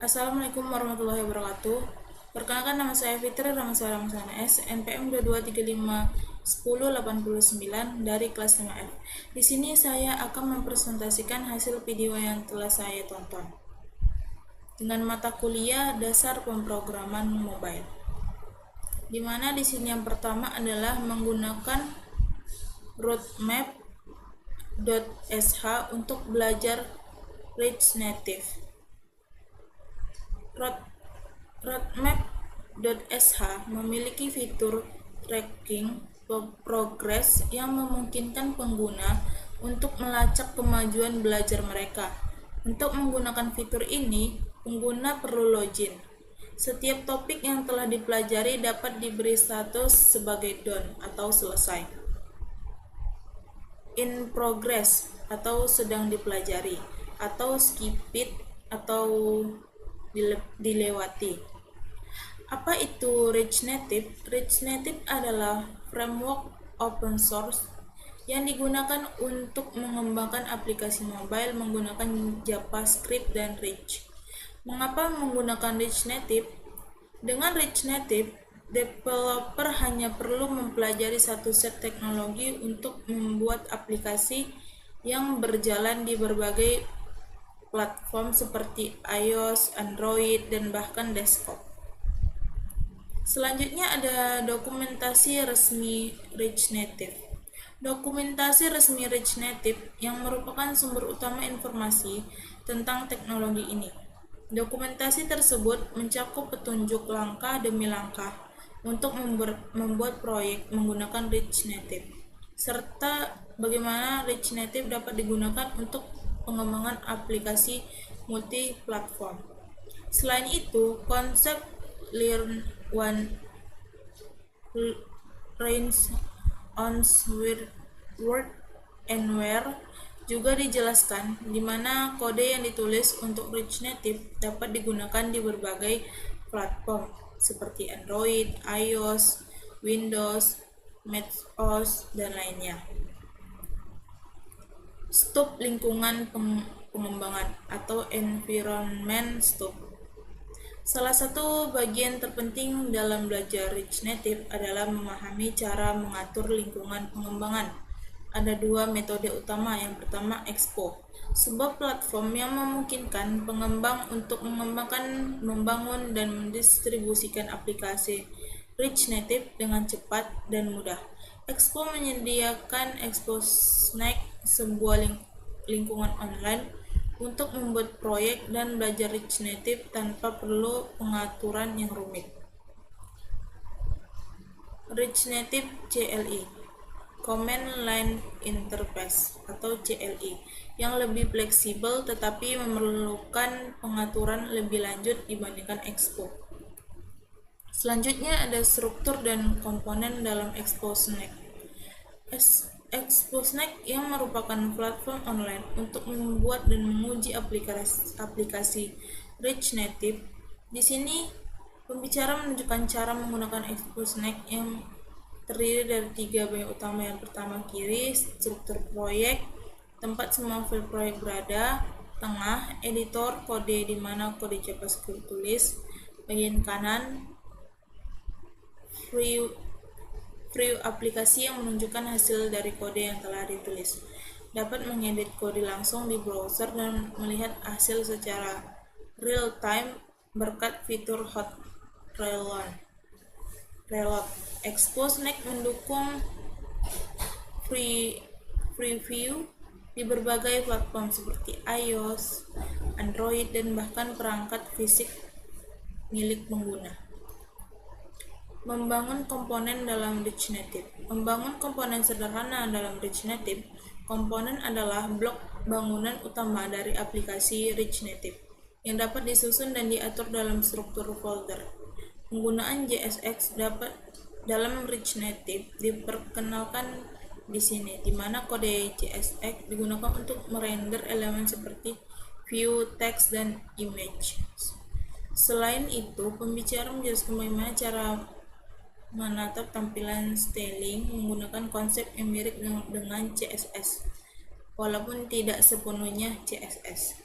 Assalamualaikum warahmatullahi wabarakatuh. Perkenalkan, nama saya Fitri Ramaswara Ramasana S, NPM 22351089 dari kelas 5F. Di sini saya akan mempresentasikan hasil video yang telah saya tonton dengan mata kuliah Dasar Pemrograman Mobile. Di mana di sini yang pertama adalah menggunakan roadmap.sh untuk belajar Rich Native. Roadmap.sh memiliki fitur tracking progress yang memungkinkan pengguna untuk melacak kemajuan belajar mereka. Untuk menggunakan fitur ini, pengguna perlu login. Setiap topik yang telah dipelajari dapat diberi status sebagai done atau selesai, in progress atau sedang dipelajari, atau skip it atau dilewati. Apa itu Rich Native? Rich Native adalah framework open source yang digunakan untuk mengembangkan aplikasi mobile menggunakan JavaScript dan Rich. Mengapa menggunakan Rich Native? Dengan Rich Native, developer hanya perlu mempelajari satu set teknologi untuk membuat aplikasi yang berjalan di berbagai platform seperti iOS, Android, dan bahkan desktop. Selanjutnya ada dokumentasi resmi Rich Native. Dokumentasi resmi Rich Native yang merupakan sumber utama informasi tentang teknologi ini. Dokumentasi tersebut mencakup petunjuk langkah demi langkah untuk membuat proyek menggunakan Rich Native, serta bagaimana Rich Native dapat digunakan untuk pengembangan aplikasi multi-platform. Selain itu, konsep Learn One Range on Word and Where juga dijelaskan, di mana kode yang ditulis untuk Rich Native dapat digunakan di berbagai platform seperti Android, iOS, Windows, macOS, dan lainnya. Stop lingkungan pengembangan atau environment stop. Salah satu bagian terpenting dalam belajar Rich Native adalah memahami cara mengatur lingkungan pengembangan. Ada dua metode utama. Yang pertama, Expo, sebuah platform yang memungkinkan pengembang untuk mengembangkan, membangun, dan mendistribusikan aplikasi Rich Native dengan cepat dan mudah. Expo menyediakan Expo Snack, sebuah lingkungan online untuk membuat proyek dan belajar Rich Native tanpa perlu pengaturan yang rumit. Rich Native CLI, Command Line Interface atau CLI, yang lebih fleksibel tetapi memerlukan pengaturan lebih lanjut dibandingkan Expo. Selanjutnya ada struktur dan komponen dalam Expo Snack. Expo Snack yang merupakan platform online untuk membuat dan menguji aplikasi Rich Native. Di sini pembicara menunjukkan cara menggunakan Expo Snack yang terdiri dari tiga bagian utama. Yang pertama, kiri, struktur proyek, tempat semua file proyek berada. Tengah, editor kode di mana kode JavaScript tulis. Bagian kanan, preview aplikasi yang menunjukkan hasil dari kode yang telah ditulis. Dapat mengedit kode langsung di browser dan melihat hasil secara real time berkat fitur Hot Reload. Expo Snack mendukung preview di berbagai platform seperti iOS, Android, dan bahkan perangkat fisik milik pengguna. Membangun komponen dalam Rich Native. Membangun komponen sederhana dalam Rich Native. Komponen adalah blok bangunan utama dari aplikasi Rich Native yang dapat disusun dan diatur dalam struktur folder. Penggunaan JSX dalam Rich Native diperkenalkan di sini, di mana kode JSX digunakan untuk merender elemen seperti view, text, dan image. Selain itu, pembicara menjelaskan bagaimana cara menatap tampilan styling menggunakan konsep yang mirip dengan CSS, walaupun tidak sepenuhnya CSS.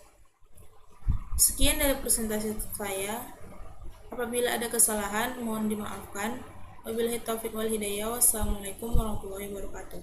Sekian dari presentasi saya. Apabila ada kesalahan, mohon dimaafkan. Wabillahi taufiq wal hidayah. Wassalamualaikum warahmatullahi wabarakatuh.